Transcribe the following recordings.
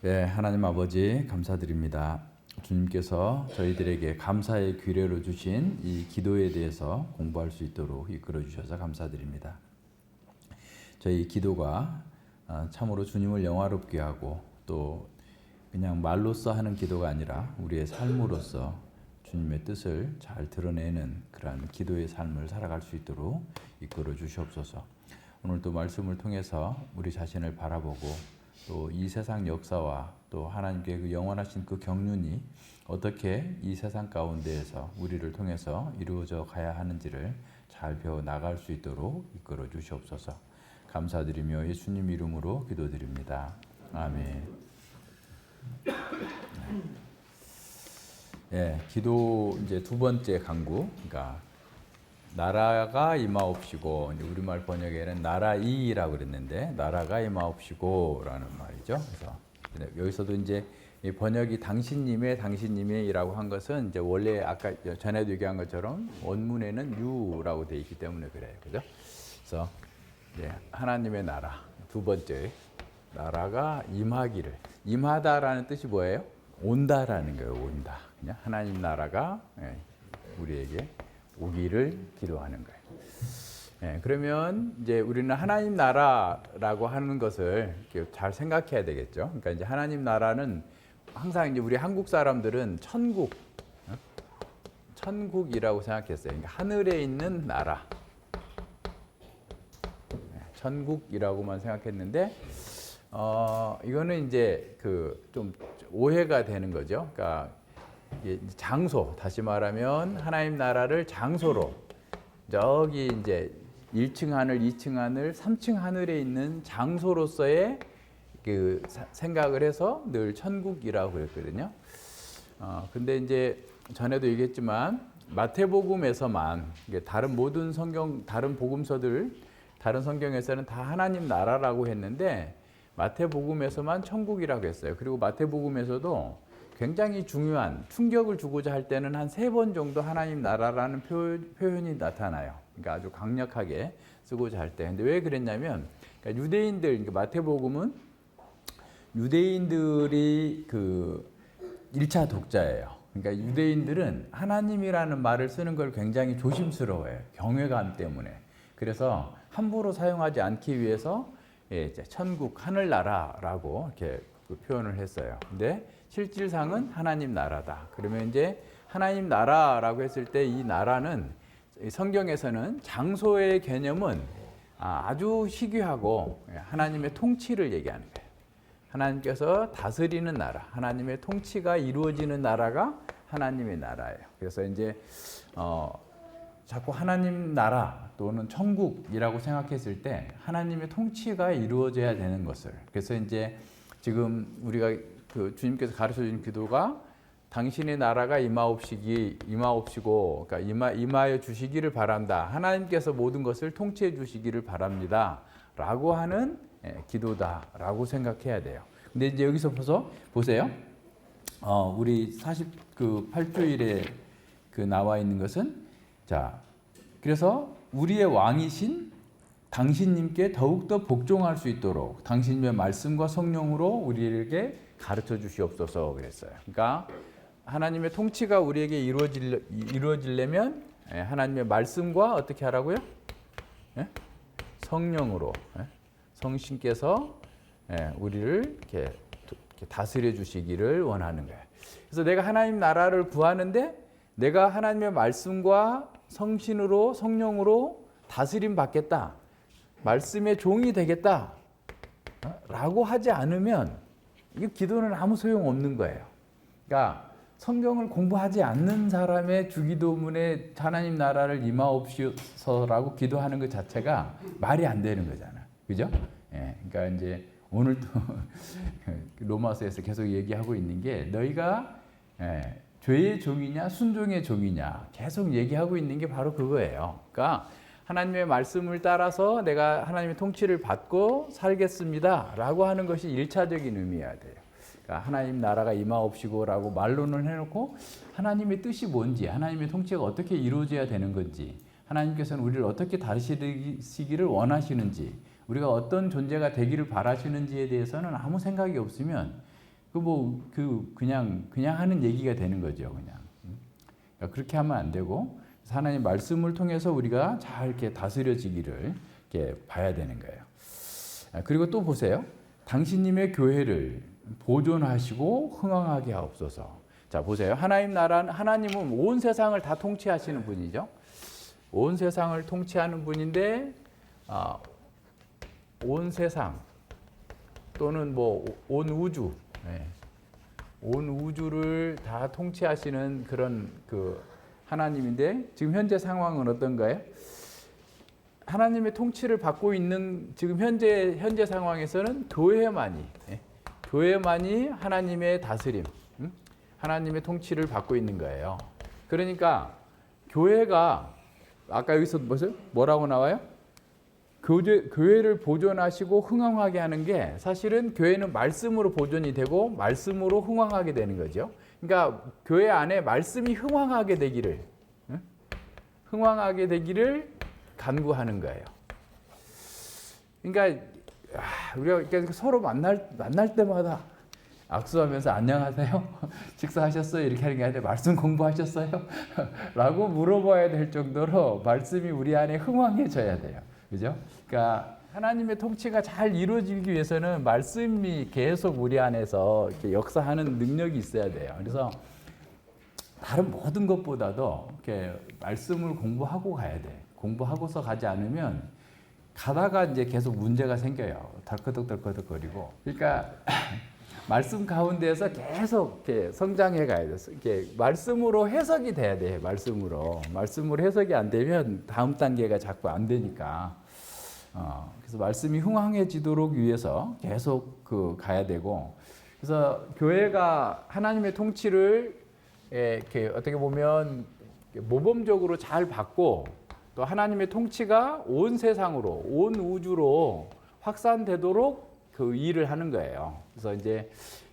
네, 하나님 아버지 감사드립니다. 주님께서 저희들에게 감사의 규례로 주신 이 기도에 대해서 공부할 수 있도록 이끌어 주셔서 감사드립니다. 저희 기도가 참으로 주님을 영화롭게 하고 또 그냥 말로써 하는 기도가 아니라 우리의 삶으로서 주님의 뜻을 잘 드러내는 그러한 기도의 삶을 살아갈 수 있도록 이끌어 주시옵소서. 오늘도 말씀을 통해서 우리 자신을 바라보고 또 이 세상 역사와 또 하나님께 그 영원하신 그 경륜이 어떻게 이 세상 가운데에서 우리를 통해서 이루어져 가야 하는지를 잘 배워 나갈 수 있도록 이끌어 주시옵소서. 감사드리며 예수님 이름으로 기도드립니다. 아멘. 예, 기도 이제 두 번째 강구, 그러니까 나라가 임하옵시고, 우리말 번역에는 나라이라고 그랬는데 나라가 임하옵시고라는 말이죠. 그래서 여기서도 이제 이 번역이 당신님의이라고 한 것은 이제 원래 아까 전에도 얘기한 것처럼 원문에는 유라고 되어 있기 때문에 그래요, 그죠? 그래서 이제 하나님의 나라 두 번째 나라가 임하기를, 임하다라는 뜻이 뭐예요? 온다라는 거예요. 온다. 그냥 하나님 나라가 우리에게 오기를 기도하는 거예요. 그러면 이제 우리는 하나님 나라라고 하는 것을 잘 생각해야 되겠죠. 그러니까 이제 하나님 나라는 항상 이제 우리 한국 사람들은 천국이라고 생각했어요. 그러니까 하늘에 있는 나라, 천국이라고만 생각했는데 이거는 이제 그 좀 오해가 되는 거죠. 그러니까 장소, 다시 말하면 하나님 나라를 장소로 저기 이제 1층 하늘, 2층 하늘, 3층 하늘에 있는 장소로서의 그 생각을 해서 늘 천국이라고 그랬거든요. 근데 이제 전에도 얘기했지만 마태복음에서만 다른 모든 성경, 다른 복음서들, 다른 성경에서는 다 하나님 나라라고 했는데 마태복음에서만 천국이라고 했어요. 그리고 마태복음에서도 굉장히 중요한 충격을 주고자 할 때는 한 3번 정도 하나님 나라라는 표현이 나타나요. 그러니까 아주 강력하게 쓰고자 할 때. 근데 왜 그랬냐면 그러니까 유대인들, 그러니까 마태복음은 유대인들이 그 1차 독자예요. 그러니까 유대인들은 하나님이라는 말을 쓰는 걸 굉장히 조심스러워해요. 경외감 때문에. 그래서 함부로 사용하지 않기 위해서 이제 천국, 하늘나라라고 이렇게 표현을 했어요. 근데 실질상은 하나님 나라다. 그러면 이제 하나님 나라라고 했을 때 이 나라는 성경에서는 장소의 개념은 아주 희귀하고 하나님의 통치를 얘기하는 거예요. 하나님께서 다스리는 나라, 하나님의 통치가 이루어지는 나라가 하나님의 나라예요. 그래서 이제 자꾸 하나님 나라 또는 천국이라고 생각했을 때 하나님의 통치가 이루어져야 되는 것을, 그래서 이제 지금 우리가 그 주님께서 가르쳐 주신 기도가 당신의 나라가 임하옵시고, 그러니까 임하여 주시기를 바란다. 하나님께서 모든 것을 통치해 주시기를 바랍니다. 라고 하는 기도다라고 생각해야 돼요. 근데 이제 여기서 보세요. 우리 48주일에 그 나와 있는 것은, 자, 그래서 우리의 왕이신 당신님께 더욱더 복종할 수 있도록 당신님의 말씀과 성령으로 우리에게 가르쳐 주시옵소서 그랬어요. 그러니까 하나님의 통치가 우리에게 이루어지려면 하나님의 말씀과 어떻게 하라고요? 성령으로, 성신께서 우리를 이렇게 다스려 주시기를 원하는 거예요. 그래서 내가 하나님 나라를 구하는데 내가 하나님의 말씀과 성신으로, 성령으로 다스림 받겠다, 말씀의 종이 되겠다 라고 하지 않으면 이 기도는 아무 소용 없는 거예요. 그러니까 성경을 공부하지 않는 사람의 주기도문에 하나님 나라를 임하옵소서라고 기도하는 것 자체가 말이 안 되는 거잖아. 그죠? 그러니까 이제 오늘도 로마서에서 계속 얘기하고 있는 게 너희가 죄의 종이냐 순종의 종이냐 계속 얘기하고 있는 게 바로 그거예요. 그러니까 하나님의 말씀을 따라서 내가 하나님의 통치를 받고 살겠습니다 라고 하는 것이 1차적인 의미여야 돼요. 그러니까 하나님 나라가 임하옵시고 라고 말로는 해놓고 하나님의 뜻이 뭔지, 하나님의 통치가 어떻게 이루어져야 되는 건지, 하나님께서는 우리를 어떻게 다스리시기를 원하시는지, 우리가 어떤 존재가 되기를 바라시는지에 대해서는 아무 생각이 없으면 그냥 하는 얘기가 되는 거죠, 그냥. 그러니까 그렇게 하면 안 되고 하나님 말씀을 통해서 우리가 잘 이렇게 다스려지기를 이렇게 봐야 되는 거예요. 그리고 또 보세요. 당신님의 교회를 보존하시고 흥왕하게 하옵소서. 자, 보세요. 하나님은 온 세상을 다 통치하시는 분이죠. 온 세상을 통치하는 분인데, 온 세상 또는 온 우주, 온 우주를 다 통치하시는 그런 하나님인데, 지금 현재 상황은 어떤가요? 하나님의 통치를 받고 있는 지금 현재 상황에서는 교회만이 하나님의 다스림, 하나님의 통치를 받고 있는 거예요. 그러니까 교회가 아까 여기서 뭐라고 나와요? 교회를 보존하시고 흥왕하게 하는 게 사실은 교회는 말씀으로 보존이 되고 말씀으로 흥왕하게 되는 거죠. 그러니까 교회 안에 말씀이 흥왕하게 되기를 간구하는 거예요. 그러니까 우리가 서로 만날 때마다 악수하면서 안녕하세요? 식사하셨어요? 이렇게 하는 게 아니라 말씀 공부하셨어요? 라고 물어봐야 될 정도로 말씀이 우리 안에 흥왕해져야 돼요. 그죠? 그러니까 하나님의 통치가 잘 이루어지기 위해서는 말씀이 계속 우리 안에서 이렇게 역사하는 능력이 있어야 돼요. 그래서 다른 모든 것보다도 이렇게 말씀을 공부하고 가야 돼. 공부하고서 가지 않으면 가다가 이제 계속 문제가 생겨요. 덜커덕거리고. 그러니까 말씀 가운데에서 계속 이렇게 성장해 가야 돼. 이렇게 말씀으로 해석이 돼야 돼. 말씀으로 해석이 안 되면 다음 단계가 자꾸 안 되니까. 그래서 말씀이 흥왕해지도록 위해서 계속 가야 되고. 그래서 교회가 하나님의 통치를 이렇게 어떻게 보면 모범적으로 잘 받고 또 하나님의 통치가 온 세상으로, 온 우주로 확산되도록 그 일을 하는 거예요. 그래서 이제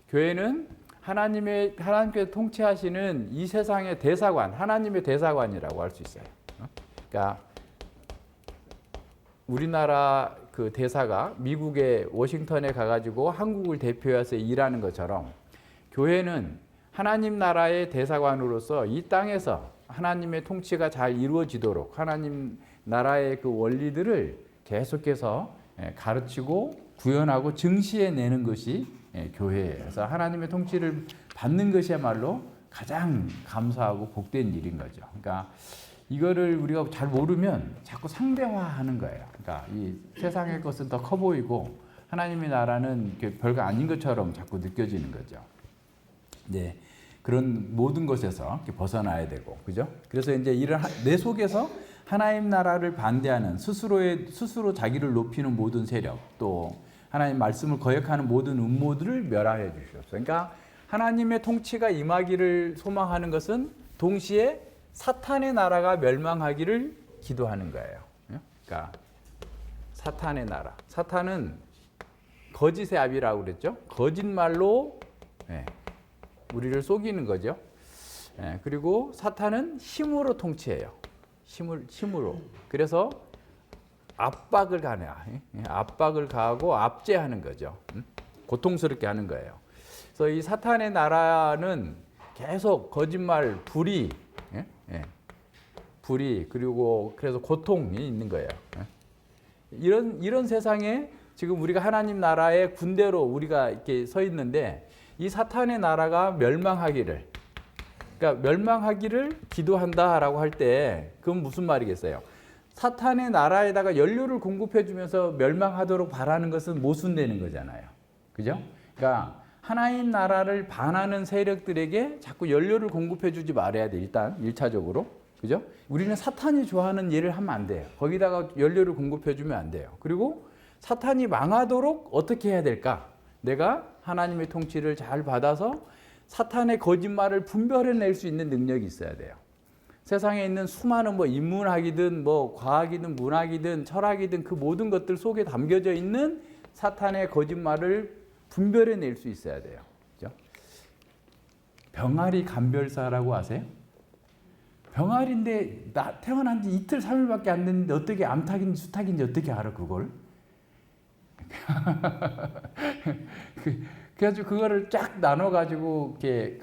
교회는 하나님께서 통치하시는 이 세상의 대사관, 하나님의 대사관이라고 할 수 있어요. 그러니까 우리나라 그 대사가 미국의 워싱턴에 가가지고 한국을 대표해서 일하는 것처럼 교회는 하나님 나라의 대사관으로서 이 땅에서 하나님의 통치가 잘 이루어지도록 하나님 나라의 그 원리들을 계속해서 가르치고 구현하고 증시해내는 것이 교회예요. 그래서 하나님의 통치를 받는 것이야말로 가장 감사하고 복된 일인 거죠. 그러니까 이거를 우리가 잘 모르면 자꾸 상대화하는 거예요. 그러니까 이 세상의 것은 더 커 보이고 하나님의 나라는 별거 아닌 것처럼 자꾸 느껴지는 거죠. 네. 그런 모든 것에서 벗어나야 되고, 그죠? 그래서 이제 내 속에서 하나님 나라를 반대하는 스스로 자기를 높이는 모든 세력, 또 하나님 말씀을 거역하는 모든 음모들을 멸하여 주시옵소서. 그러니까 하나님의 통치가 임하기를 소망하는 것은 동시에 사탄의 나라가 멸망하기를 기도하는 거예요. 그러니까 사탄의 나라. 사탄은 거짓의 아비라고 그랬죠. 거짓말로 우리를 속이는 거죠. 그리고 사탄은 힘으로 통치해요. 힘으로. 그래서 압박을 가하고 압제하는 거죠. 고통스럽게 하는 거예요. 그래서 이 사탄의 나라는 계속 거짓말, 불의, 그리고 그래서 고통이 있는 거예요. 이런 세상에 지금 우리가 하나님 나라의 군대로 우리가 이렇게 서 있는데 이 사탄의 나라가 멸망하기를 기도한다라고 할 때 그건 무슨 말이겠어요? 사탄의 나라에다가 연료를 공급해 주면서 멸망하도록 바라는 것은 모순되는 거잖아요. 그죠? 그러니까 하나님 나라를 반하는 세력들에게 자꾸 연료를 공급해 주지 말아야 돼. 일단 1차적으로. 그죠? 우리는 사탄이 좋아하는 일을 하면 안 돼요. 거기다가 연료를 공급해 주면 안 돼요. 그리고 사탄이 망하도록 어떻게 해야 될까? 내가 하나님의 통치를 잘 받아서 사탄의 거짓말을 분별해낼 수 있는 능력이 있어야 돼요. 세상에 있는 수많은 인문학이든 과학이든 문학이든 철학이든 그 모든 것들 속에 담겨져 있는 사탄의 거짓말을 분별해낼 수 있어야 돼요. 그죠? 병아리 감별사라고 아세요? 병아리인데 태어난 지 이틀 3일밖에 안 됐는데 어떻게 암탉인지 수탉인지 어떻게 알아 그걸? 그래가지고 그거를 쫙 나눠가지고 이렇게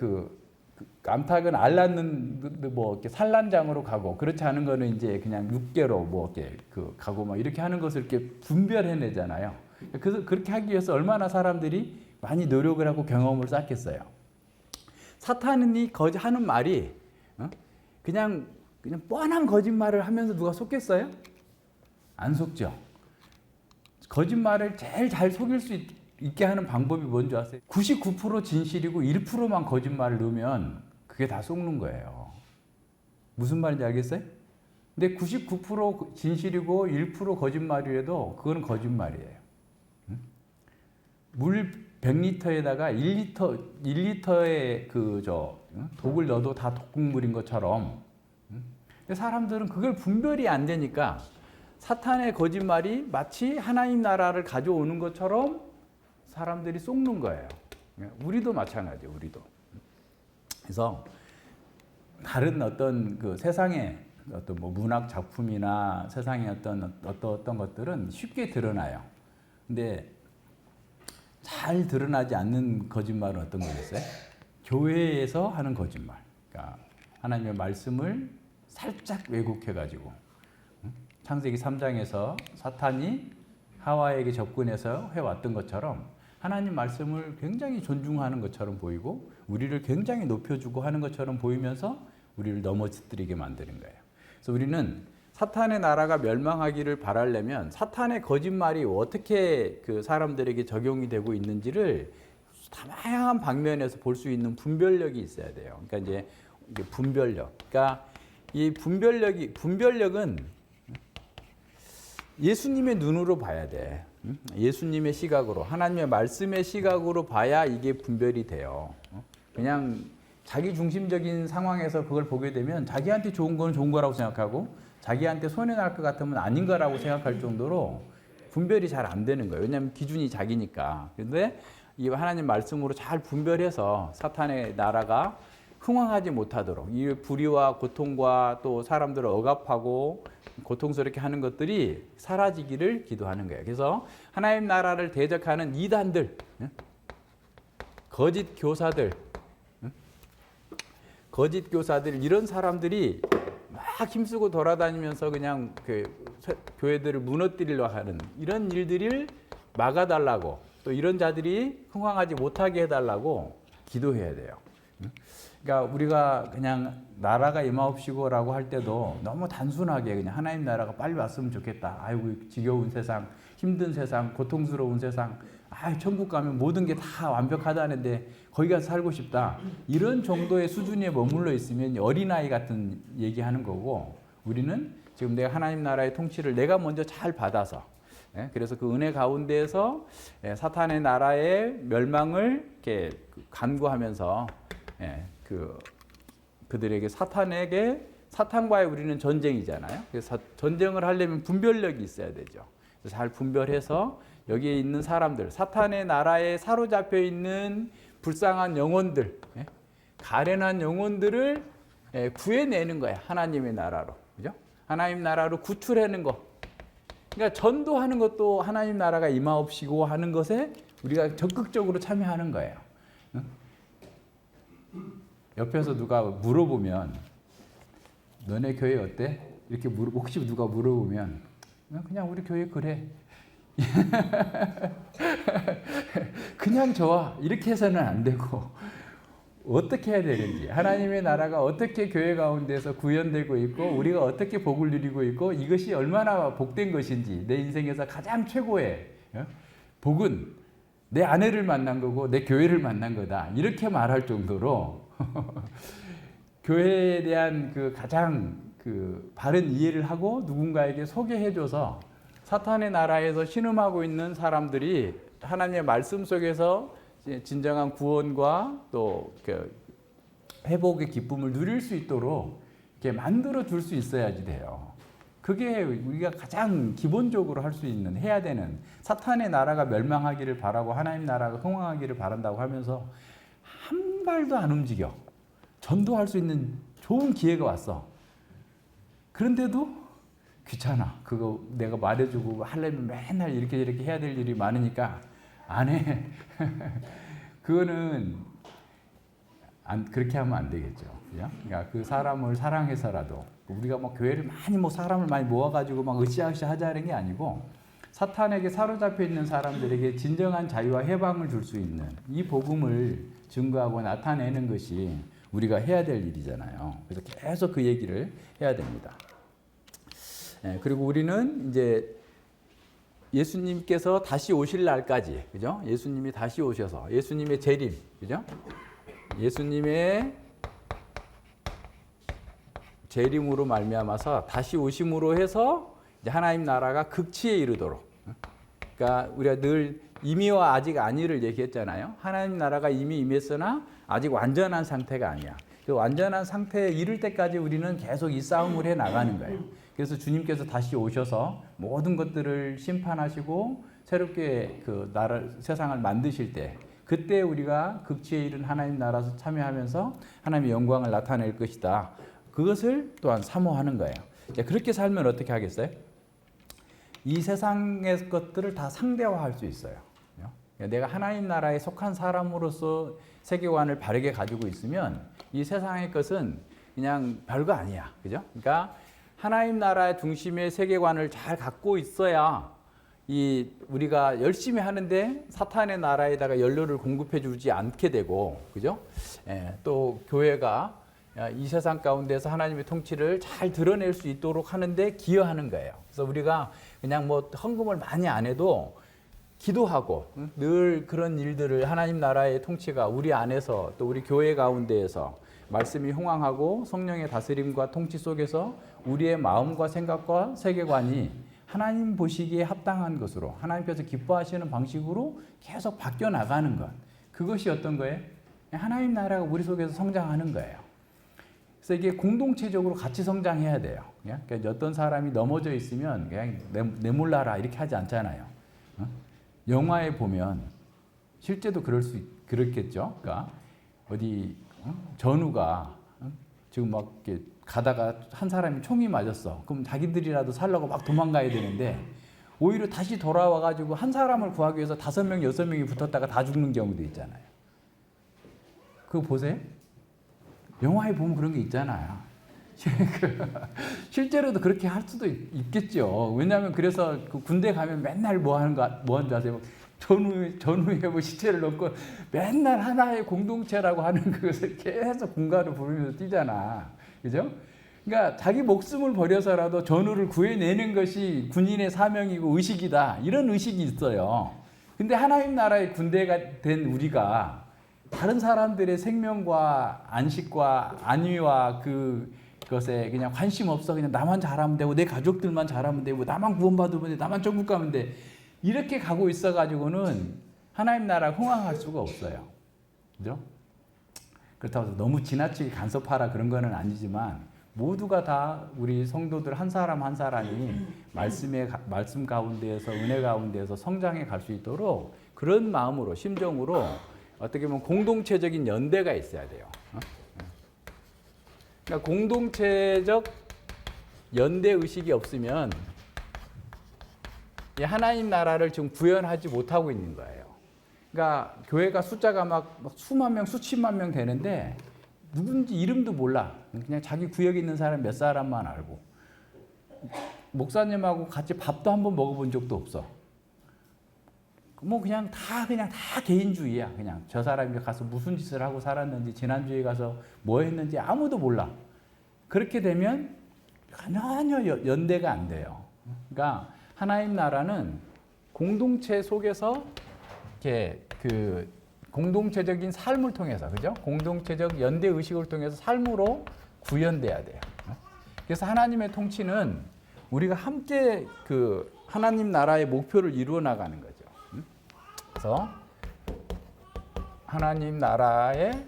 암탉은 알 낳는 뭐 이렇게 산란장으로 가고 그렇지 않은 거는 이제 그냥 육계로 뭐 이렇게 가고 막 이렇게 하는 것을 이렇게 분별해내잖아요. 그래서 그렇게 하기 위해서 얼마나 사람들이 많이 노력을 하고 경험을 쌓겠어요. 사탄이 하는 말이 그냥 뻔한 거짓말을 하면서 누가 속겠어요? 안 속죠. 거짓말을 제일 잘 속일 수 있게 하는 방법이 뭔지 아세요? 99% 진실이고 1%만 거짓말을 넣으면 그게 다 속는 거예요. 무슨 말인지 알겠어요? 근데 99% 진실이고 1% 거짓말이라도 그거는 거짓말이에요. 물 100리터에다가 1리터의 독을 넣어도 다 독극물인 것처럼 사람들은 그걸 분별이 안 되니까 사탄의 거짓말이 마치 하나님 나라를 가져오는 것처럼 사람들이 속는 거예요. 우리도 마찬가지예요. 우리도. 그래서 다른 어떤 세상의 어떤 뭐 문학 작품이나 세상의 어떤 것들은 쉽게 드러나요. 근데 잘 드러나지 않는 거짓말은 어떤 거겠어요? 교회에서 하는 거짓말. 그러니까 하나님의 말씀을 살짝 왜곡해가지고 창세기 3장에서 사탄이 하와에게 접근해서 해왔던 것처럼 하나님 말씀을 굉장히 존중하는 것처럼 보이고 우리를 굉장히 높여주고 하는 것처럼 보이면서 우리를 넘어뜨리게 만드는 거예요. 그래서 우리는 사탄의 나라가 멸망하기를 바라려면 사탄의 거짓말이 어떻게 사람들에게 적용이 되고 있는지를 다양한 방면에서 볼 수 있는 분별력이 있어야 돼요. 그러니까 이제 분별력. 그러니까 이 분별력은 예수님의 눈으로 봐야 돼. 예수님의 시각으로, 하나님의 말씀의 시각으로 봐야 이게 분별이 돼요. 그냥 자기 중심적인 상황에서 그걸 보게 되면 자기한테 좋은 건 좋은 거라고 생각하고 자기한테 손해날 것 같으면 아닌 거라고 생각할 정도로 분별이 잘 안 되는 거예요. 왜냐하면 기준이 자기니까. 그런데 이 하나님 말씀으로 잘 분별해서 사탄의 나라가 흥왕하지 못하도록 이 불의와 고통과 또 사람들을 억압하고 고통스럽게 하는 것들이 사라지기를 기도하는 거예요. 그래서 하나님 나라를 대적하는 이단들, 거짓 교사들 이런 사람들이 막 힘쓰고 돌아다니면서 그냥 교회들을 무너뜨리려 하는 이런 일들을 막아달라고 또 이런 자들이 흥왕하지 못하게 해달라고 기도해야 돼요. 그러니까 우리가 그냥 나라가 임하옵시고라고 할 때도 너무 단순하게 그냥 하나님 나라가 빨리 왔으면 좋겠다. 아이고 지겨운 세상, 힘든 세상, 고통스러운 세상, 천국 가면 모든 게 다 완벽하다는데 거기 가서 살고 싶다. 이런 정도의 수준에 머물러 있으면 어린아이 같은 얘기하는 거고 우리는 지금 내가 하나님 나라의 통치를 내가 먼저 잘 받아서 그래서 그 은혜 가운데에서 사탄의 나라의 멸망을 이렇게 간구하면서 그들에게 사탄과의 우리는 전쟁이잖아요. 그래서 전쟁을 하려면 분별력이 있어야 되죠. 잘 분별해서 여기에 있는 사람들, 사탄의 나라에 사로잡혀 있는 불쌍한 영혼들, 가련한 영혼들을 구해내는 거야. 하나님의 나라로, 그죠? 하나님 나라로 구출하는 거. 그러니까 전도하는 것도 하나님 나라가 임하옵시고 하는 것에 우리가 적극적으로 참여하는 거예요. 옆에서 누가 물어보면 너네 교회 어때? 이렇게 혹시 누가 물어보면 그냥 우리 교회 그래. 그냥 좋아. 이렇게 해서는 안 되고 어떻게 해야 되는지 하나님의 나라가 어떻게 교회 가운데서 구현되고 있고 우리가 어떻게 복을 누리고 있고 이것이 얼마나 복된 것인지 내 인생에서 가장 최고의 복은 내 아내를 만난 거고 내 교회를 만난 거다. 이렇게 말할 정도로 교회에 대한 가장 바른 이해를 하고 누군가에게 소개해줘서 사탄의 나라에서 신음하고 있는 사람들이 하나님의 말씀 속에서 진정한 구원과 또 회복의 기쁨을 누릴 수 있도록 이렇게 만들어 줄 수 있어야지 돼요. 그게 우리가 가장 기본적으로 할 수 있는 해야 되는 사탄의 나라가 멸망하기를 바라고 하나님 나라가 흥왕하기를 바란다고 하면서 한 발도 안 움직여. 전도할 수 있는 좋은 기회가 왔어. 그런데도 귀찮아. 그거 내가 말해주고 하려면 맨날 이렇게 해야 될 일이 많으니까 안 해. 그거는 그렇게 하면 안 되겠죠. 그죠? 그러니까 그 사람을 사랑해서라도 우리가 뭐 교회를 많이 뭐 사람을 많이 모아가지고 막 으쌰으쌰 하자는 게 아니고 사탄에게 사로잡혀 있는 사람들에게 진정한 자유와 해방을 줄 수 있는 이 복음을 증거하고 나타내는 것이 우리가 해야 될 일이잖아요. 그래서 계속 그 얘기를 해야 됩니다. 그리고 우리는 이제 예수님께서 다시 오실 날까지, 그죠? 예수님이 다시 오셔서 예수님의 재림, 그죠? 예수님의 재림으로 말미암아서 다시 오심으로 해서 이제 하나님 나라가 극치에 이르도록. 그러니까 우리가 늘 임의와 아직 아니를 얘기했잖아요. 하나님 나라가 이미 임했으나 아직 완전한 상태가 아니야. 그 완전한 상태에 이를 때까지 우리는 계속 이 싸움을 해 나가는 거예요. 그래서 주님께서 다시 오셔서 모든 것들을 심판하시고 새롭게 그 나라 세상을 만드실 때 그때 우리가 극치에 이른 하나님 나라에서 참여하면서 하나님의 영광을 나타낼 것이다. 그것을 또한 사모하는 거예요. 그렇게 살면 어떻게 하겠어요? 이 세상의 것들을 다 상대화할 수 있어요. 내가 하나님 나라에 속한 사람으로서 세계관을 바르게 가지고 있으면 이 세상의 것은 그냥 별거 아니야. 그죠? 그러니까 하나님 나라의 중심의 세계관을 잘 갖고 있어야 이 우리가 열심히 하는데 사탄의 나라에다가 연료를 공급해 주지 않게 되고, 그죠? 또 교회가 이 세상 가운데서 하나님의 통치를 잘 드러낼 수 있도록 하는데 기여하는 거예요. 그래서 우리가 그냥 뭐 헌금을 많이 안 해도 기도하고 늘 그런 일들을 하나님 나라의 통치가 우리 안에서 또 우리 교회 가운데에서 말씀이 흥황하고 성령의 다스림과 통치 속에서 우리의 마음과 생각과 세계관이 하나님 보시기에 합당한 것으로 하나님께서 기뻐하시는 방식으로 계속 바뀌어 나가는 것. 그것이 어떤 거예요? 하나님 나라가 우리 속에서 성장하는 거예요. 그래서 이게 공동체적으로 같이 성장해야 돼요. 그러니까 어떤 사람이 넘어져 있으면 그냥 내몰라라 이렇게 하지 않잖아요. 영화에 보면 실제도 그렇겠죠. 그러니까 어디 전우가 지금 막 이렇게 가다가 한 사람이 총이 맞았어. 그럼 자기들이라도 살려고 막 도망가야 되는데 오히려 다시 돌아와 가지고 한 사람을 구하기 위해서 5명, 6명이 붙었다가 다 죽는 경우도 있잖아요. 그거 보세요. 영화에 보면 그런 게 있잖아요. 실제로도 그렇게 할 수도 있겠죠. 왜냐하면 그래서 그 군대 가면 맨날 뭐 하는 줄 아세요? 전후에 뭐 시체를 넣고 맨날 하나의 공동체라고 하는 그것을 계속 군가를 부르면서 뛰잖아. 그죠? 그러니까 자기 목숨을 버려서라도 전우를 구해내는 것이 군인의 사명이고 의식이다. 이런 의식이 있어요. 근데 하나님 나라의 군대가 된 우리가 다른 사람들의 생명과 안식과 안위와 그것에 그냥 관심 없어. 그냥 나만 잘하면 되고 내 가족들만 잘하면 되고 나만 구원받으면 돼. 나만 천국 가면 돼. 이렇게 가고 있어가지고는 하나님 나라 흥황할 수가 없어요. 그죠? 그렇다고 해서 너무 지나치게 간섭하라 그런 거는 아니지만 모두가 다 우리 성도들 한 사람 한 사람이 말씀 가운데에서 은혜 가운데에서 성장해 갈 수 있도록 그런 마음으로 심정으로 어떻게 보면 공동체적인 연대가 있어야 돼요. 그러니까 공동체적 연대 의식이 없으면 하나님 나라를 지금 구현하지 못하고 있는 거예요. 그러니까 교회가 숫자가 막 수만 명, 수십만 명 되는데 누군지 이름도 몰라. 그냥 자기 구역에 있는 사람 몇 사람만 알고 목사님하고 같이 밥도 한번 먹어본 적도 없어. 뭐 그냥 다 개인주의야. 그냥 저 사람이 가서 무슨 짓을 하고 살았는지 지난주에 가서 뭐 했는지 아무도 몰라. 그렇게 되면 전혀 연대가 안 돼요. 그러니까 하나님 나라는 공동체 속에서 이렇게 그 공동체적인 삶을 통해서, 그죠? 공동체적 연대 의식을 통해서 삶으로 구현돼야 돼요. 그래서 하나님의 통치는 우리가 함께 그 하나님 나라의 목표를 이루어 나가는 거죠. 그래서 하나님 나라의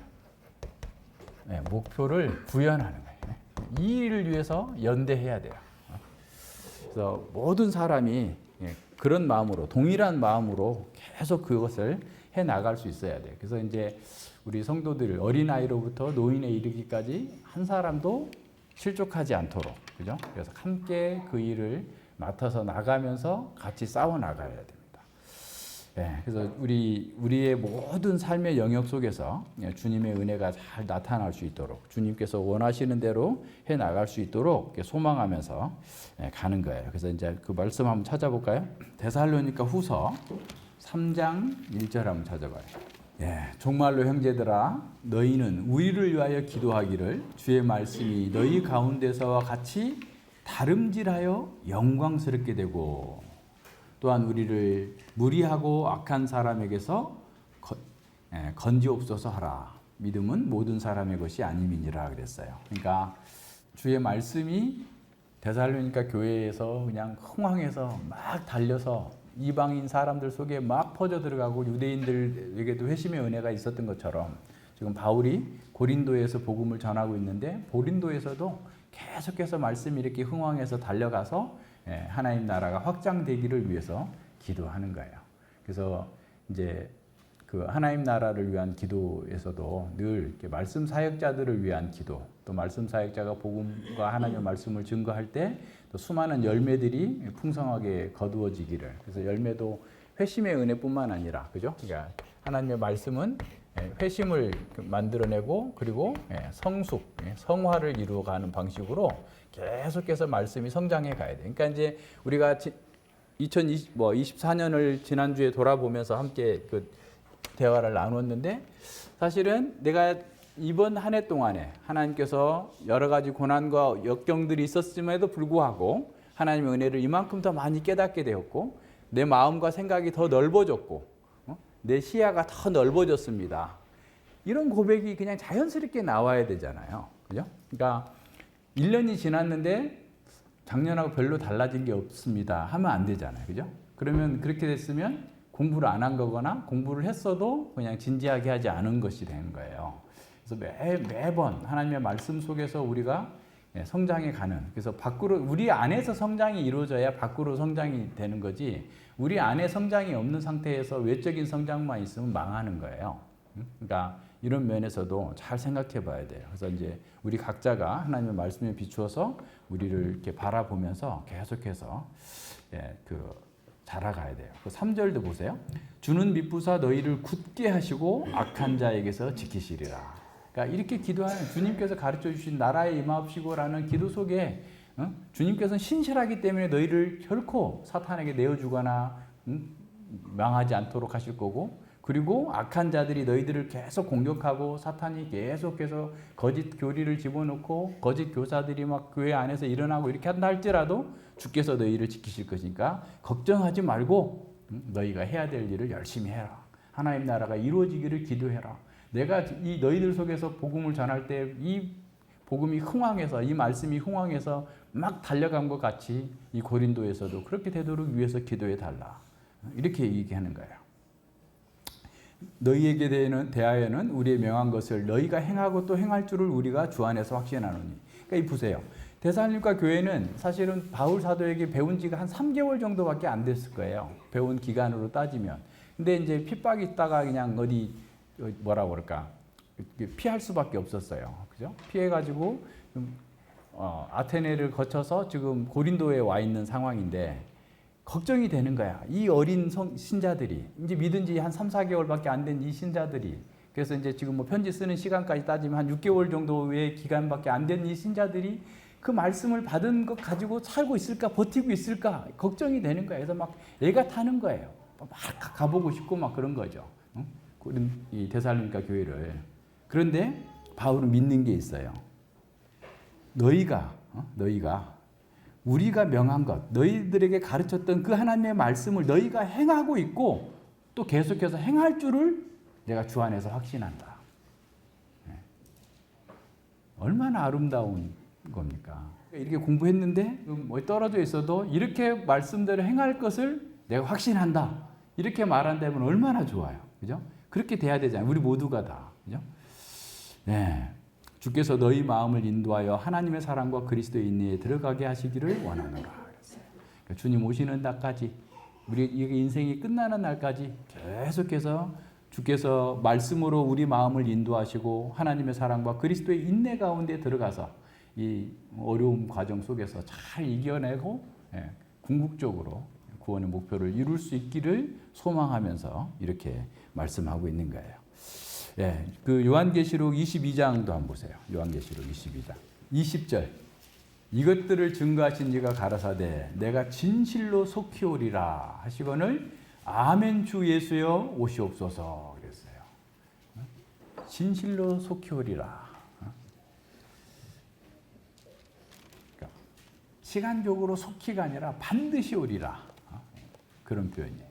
목표를 구현하는 거예요. 이 일을 위해서 연대해야 돼요. 그래서 모든 사람이 그런 마음으로 동일한 마음으로 계속 그것을 해 나갈 수 있어야 돼요. 그래서 이제 우리 성도들 어린아이로부터 노인에 이르기까지 한 사람도 실족하지 않도록, 그죠? 그래서 함께 그 일을 맡아서 나가면서 같이 싸워 나가야 됩니다. 그래서 우리의 모든 삶의 영역 속에서 주님의 은혜가 잘 나타날 수 있도록 주님께서 원하시는 대로 해 나갈 수 있도록 소망하면서 가는 거예요. 그래서 이제 그 말씀 한번 찾아볼까요? 데살로니가 후서 3장 1절 한번 찾아봐요. 정말로 형제들아 너희는 우리를 위하여 기도하기를 주의 말씀이 너희 가운데서와 같이 다름질하여 영광스럽게 되고 또한 우리를 무리하고 악한 사람에게서 건지옵소서 하라. 믿음은 모든 사람의 것이 아님이니라 그랬어요. 그러니까 주의 말씀이 데살로니가 교회에서 그냥 흥황해서 막 달려서 이방인 사람들 속에 막 퍼져 들어가고 유대인들에게도 회심의 은혜가 있었던 것처럼 지금 바울이 고린도에서 복음을 전하고 있는데 고린도에서도 계속해서 말씀이 이렇게 흥황해서 달려가서 하나님 나라가 확장되기를 위해서 기도하는 거예요. 그래서 이제 그 하나님 나라를 위한 기도에서도 늘 이렇게 말씀 사역자들을 위한 기도, 또 말씀 사역자가 복음과 하나님의 말씀을 증거할 때 또 수많은 열매들이 풍성하게 거두어지기를. 그래서 열매도 회심의 은혜뿐만 아니라, 그죠? 그러니까 하나님의 말씀은 회심을 만들어내고 그리고 성숙, 성화를 이루어가는 방식으로 계속해서 말씀이 성장해 가야 돼. 그러니까 이제 우리가 2024년을 지난주에 돌아보면서 함께 그 대화를 나눴는데 사실은 내가 이번 한 해 동안에 하나님께서 여러 가지 고난과 역경들이 있었음에도 불구하고 하나님의 은혜를 이만큼 더 많이 깨닫게 되었고 내 마음과 생각이 더 넓어졌고 내 시야가 더 넓어졌습니다. 이런 고백이 그냥 자연스럽게 나와야 되잖아요. 그죠? 그러니까 1년이 지났는데 작년하고 별로 달라진 게 없습니다 하면 안 되잖아요. 그죠? 그러면 그렇게 됐으면 공부를 안 한 거거나 공부를 했어도 그냥 진지하게 하지 않은 것이 되는 거예요. 그래서 매번 하나님의 말씀 속에서 우리가 성장해 가는, 그래서 밖으로 우리 안에서 성장이 이루어져야 밖으로 성장이 되는 거지 우리 안에 성장이 없는 상태에서 외적인 성장만 있으면 망하는 거예요. 그러니까 이런 면에서도 잘 생각해 봐야 돼요. 그래서 이제 우리 각자가 하나님의 말씀에 비추어서 우리를 이렇게 바라보면서 계속해서 자라가야 돼요. 그 3절도 보세요. 주는 미쁘사 너희를 굳게 하시고 악한 자에게서 지키시리라. 그러니까 이렇게 기도하는 주님께서 가르쳐 주신 나라에 임하옵시고라는 기도 속에 주님께서는 신실하기 때문에 너희를 결코 사탄에게 내어주거나 망하지 않도록 하실 거고, 그리고 악한 자들이 너희들을 계속 공격하고 사탄이 계속해서 거짓 교리를 집어넣고 거짓 교사들이 막 교회 안에서 일어나고 이렇게 한다 할지라도 주께서 너희를 지키실 것이니까 걱정하지 말고 너희가 해야 될 일을 열심히 해라. 하나님 나라가 이루어지기를 기도해라. 내가 이 너희들 속에서 복음을 전할 때 이 복음이 흥황해서 이 말씀이 흥황해서 막 달려간 것 같이 이 고린도에서도 그렇게 되도록 위해서 기도해 달라. 이렇게 얘기하는 거예요. 너희에게 대하여는 우리의 명한 것을 너희가 행하고 또 행할 줄을 우리가 주 안에서 확신하노니. 그러니까 보세요. 데살로니가 교회는 사실은 바울 사도에게 배운 지가 한 3개월 정도밖에 안 됐을 거예요. 배운 기간으로 따지면. 근데 이제 핍박이 있다가 그냥 어디 뭐라고 그럴까 피할 수밖에 없었어요. 그죠? 피해가지고 아테네를 거쳐서 지금 고린도에 와 있는 상황인데 걱정이 되는 거야. 이 어린 신자들이 이제 믿은 지 한 3, 4개월밖에 안 된 이 신자들이, 그래서 이제 지금 뭐 편지 쓰는 시간까지 따지면 한 6개월 정도의 기간밖에 안 된 이 신자들이 그 말씀을 받은 것 가지고 살고 있을까, 버티고 있을까 걱정이 되는 거예요. 그래서 막 애가 타는 거예요. 막 가보고 싶고 막 그런 거죠. 이 데살로니가 교회를. 그런데 바울은 믿는 게 있어요. 너희가 우리가 명한 것, 너희들에게 가르쳤던 그 하나님의 말씀을 너희가 행하고 있고 또 계속해서 행할 줄을 내가 주 안에서 확신한다. 얼마나 아름다운 겁니까? 이렇게 공부했는데 뭐 떨어져 있어도 이렇게 말씀대로 행할 것을 내가 확신한다. 이렇게 말한다면 얼마나 좋아요. 그죠? 그렇게 돼야 되잖아요. 우리 모두가 다. 그죠? 네. 주께서 너희 마음을 인도하여 하나님의 사랑과 그리스도의 인내에 들어가게 하시기를 원하노라. 그러니까 주님 오시는 날까지, 우리 인생이 끝나는 날까지 계속해서 주께서 말씀으로 우리 마음을 인도하시고 하나님의 사랑과 그리스도의 인내 가운데 들어가서 이 어려운 과정 속에서 잘 이겨내고 궁극적으로 구원의 목표를 이룰 수 있기를 소망하면서 이렇게 말씀하고 있는 거예요. 예, 그 요한계시록 22장도 한번 보세요. 요한계시록 22장 20절. 이것들을 증거하신 이가 가라사대 내가 진실로 속히 오리라 하시거늘 아멘 주 예수여 오시옵소서 그랬어요. 진실로 속히 오리라. 그러니까 시간적으로 속히가 아니라 반드시 오리라. 그런 표현이에요.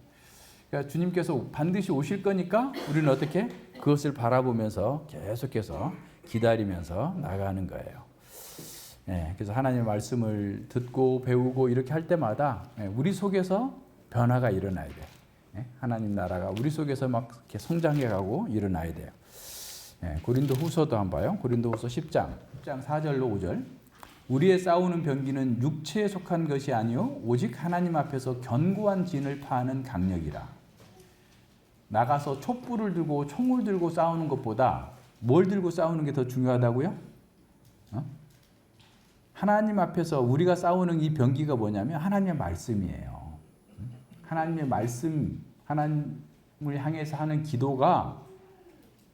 그러니까 주님께서 반드시 오실 거니까 우리는 어떻게 그것을 바라보면서 계속해서 기다리면서 나가는 거예요. 예, 그래서 하나님의 말씀을 듣고 배우고 이렇게 할 때마다 우리 속에서 변화가 일어나야 돼요. 예, 하나님 나라가 우리 속에서 막 이렇게 성장해가고 일어나야 돼요. 예, 고린도후서도 한번 봐요. 고린도후서 10장 4절로 5절. 우리의 싸우는 병기는 육체에 속한 것이 아니요 오직 하나님 앞에서 견고한 진을 파하는 강력이라. 나가서 촛불을 들고 총을 들고 싸우는 것보다 뭘 들고 싸우는 게 더 중요하다고요? 하나님 앞에서 우리가 싸우는 이 병기가 뭐냐면 하나님의 말씀이에요. 하나님의 말씀, 하나님을 향해서 하는 기도가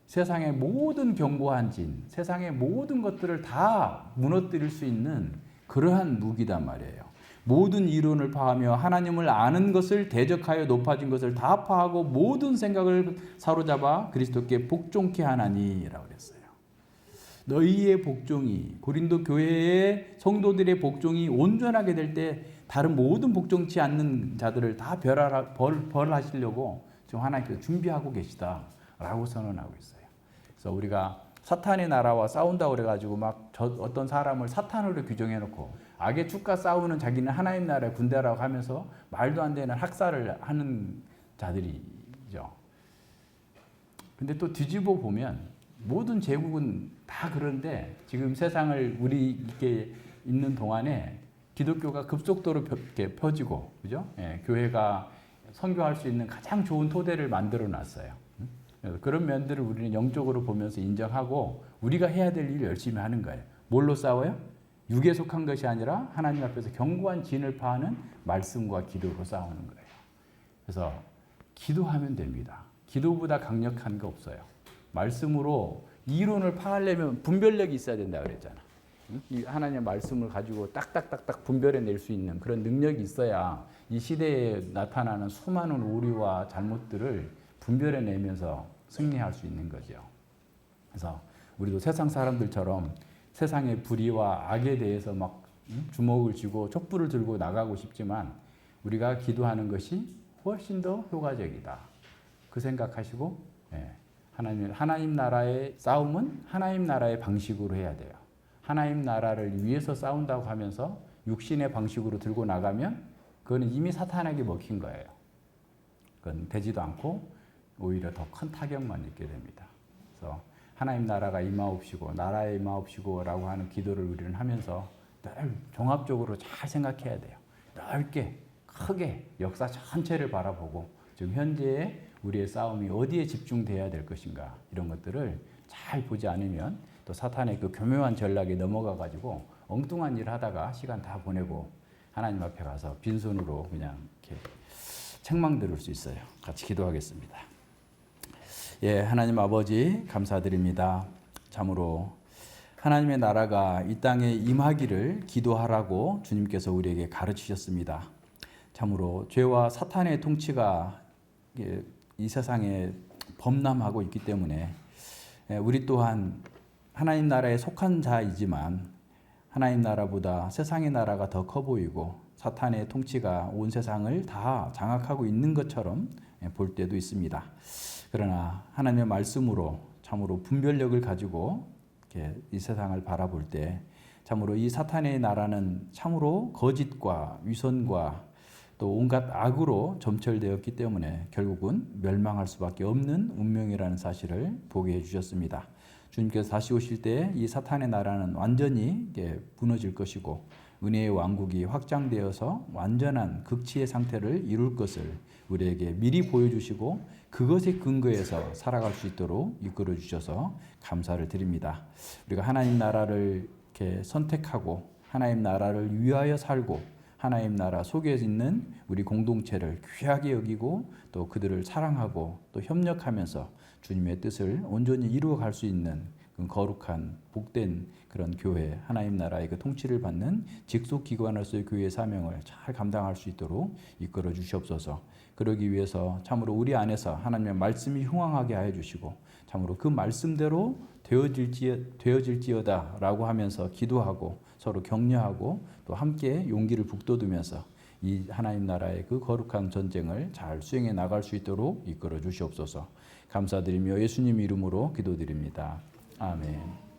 세상의 모든 견고한 진, 세상의 모든 것들을 다 무너뜨릴 수 있는 그러한 무기단 말이에요. 모든 이론을 파하며 하나님을 아는 것을 대적하여 높아진 것을 다 파하고 모든 생각을 사로잡아 그리스도께 복종케 하나니라고 그랬어요. 너희의 복종이 고린도 교회의 성도들의 복종이 온전하게 될 때 다른 모든 복종치 않는 자들을 다 벌하시려고 지금 하나님께서 준비하고 계시다라고 선언하고 있어요. 그래서 우리가 사탄의 나라와 싸운다고 그래가지고 막 어떤 사람을 사탄으로 규정해놓고 악의 축과 싸우는 자기는 하나님 나라의 군대라고 하면서 말도 안 되는 학살을 하는 자들이죠. 근데 또 뒤집어 보면 모든 제국은 다 그런데 지금 세상을 우리 이렇게 있는 동안에 기독교가 급속도로 펴지고, 그죠? 예, 교회가 선교할 수 있는 가장 좋은 토대를 만들어 놨어요. 그런 면들을 우리는 영적으로 보면서 인정하고 우리가 해야 될 일 열심히 하는 거예요. 뭘로 싸워요? 육에 속한 것이 아니라 하나님 앞에서 견고한 진을 파하는 말씀과 기도로 싸우는 거예요. 그래서 기도하면 됩니다. 기도보다 강력한 거 없어요. 말씀으로 이론을 파하려면 분별력이 있어야 된다 그랬잖아. 이 하나님의 말씀을 가지고 딱딱딱딱 분별해낼 수 있는 그런 능력이 있어야 이 시대에 나타나는 수많은 오류와 잘못들을 분별해내면서 승리할 수 있는 거죠. 그래서 우리도 세상 사람들처럼 세상의 불의와 악에 대해서 막 주먹을 쥐고 촛불을 들고 나가고 싶지만 우리가 기도하는 것이 훨씬 더 효과적이다. 그 생각하시고 하나님 나라의 싸움은 하나님 나라의 방식으로 해야 돼요. 하나님 나라를 위해서 싸운다고 하면서 육신의 방식으로 들고 나가면 그거는 이미 사탄에게 먹힌 거예요. 그건 되지도 않고 오히려 더 큰 타격만 입게 됩니다. 그래서 하나님 나라가 임하옵시고 나라에 임하옵시고라고 하는 기도를 우리는 하면서 늘 종합적으로 잘 생각해야 돼요. 넓게 크게 역사 전체를 바라보고 지금 현재의 우리의 싸움이 어디에 집중돼야 될 것인가 이런 것들을 잘 보지 않으면 또 사탄의 그 교묘한 전략에 넘어가 가지고 엉뚱한 일 하다가 시간 다 보내고 하나님 앞에 가서 빈손으로 그냥 이렇게 책망 들을 수 있어요. 같이 기도하겠습니다. 예, 하나님 아버지 감사드립니다. 참으로 하나님의 나라가 이 땅에 임하기를 기도하라고 주님께서 우리에게 가르치셨습니다. 참으로 죄와 사탄의 통치가 이 세상에 범람하고 있기 때문에 우리 또한 하나님 나라에 속한 자이지만 하나님 나라보다 세상의 나라가 더 커 보이고 사탄의 통치가 온 세상을 다 장악하고 있는 것처럼 볼 때도 있습니다. 그러나 하나님의 말씀으로 참으로 분별력을 가지고 이렇게 이 세상을 바라볼 때 참으로 이 사탄의 나라는 참으로 거짓과 위선과 또 온갖 악으로 점철되었기 때문에 결국은 멸망할 수밖에 없는 운명이라는 사실을 보게 해주셨습니다. 주님께서 다시 오실 때 이 사탄의 나라는 완전히 무너질 것이고 은혜의 왕국이 확장되어서 완전한 극치의 상태를 이룰 것을 우리에게 미리 보여주시고 그것에 근거해서 살아갈 수 있도록 이끌어 주셔서 감사를 드립니다. 우리가 하나님 나라를 이렇게 선택하고 하나님 나라를 위하여 살고 하나님 나라 속에 있는 우리 공동체를 귀하게 여기고 또 그들을 사랑하고 또 협력하면서 주님의 뜻을 온전히 이루어갈 수 있는 그 거룩한 복된 그런 교회, 하나님 나라의 그 통치를 받는 직속 기관으로서의 교회의 사명을 잘 감당할 수 있도록 이끌어 주시옵소서. 그러기 위해서 참으로 우리 안에서 하나님의 말씀이 흉왕하게 하여 주시고 참으로 그 말씀대로 되어질지어다라고 하면서 기도하고 서로 격려하고 또 함께 용기를 북돋으면서 이 하나님 나라의 그 거룩한 전쟁을 잘 수행해 나갈 수 있도록 이끌어 주시옵소서. 감사드리며 예수님 이름으로 기도드립니다. 아멘.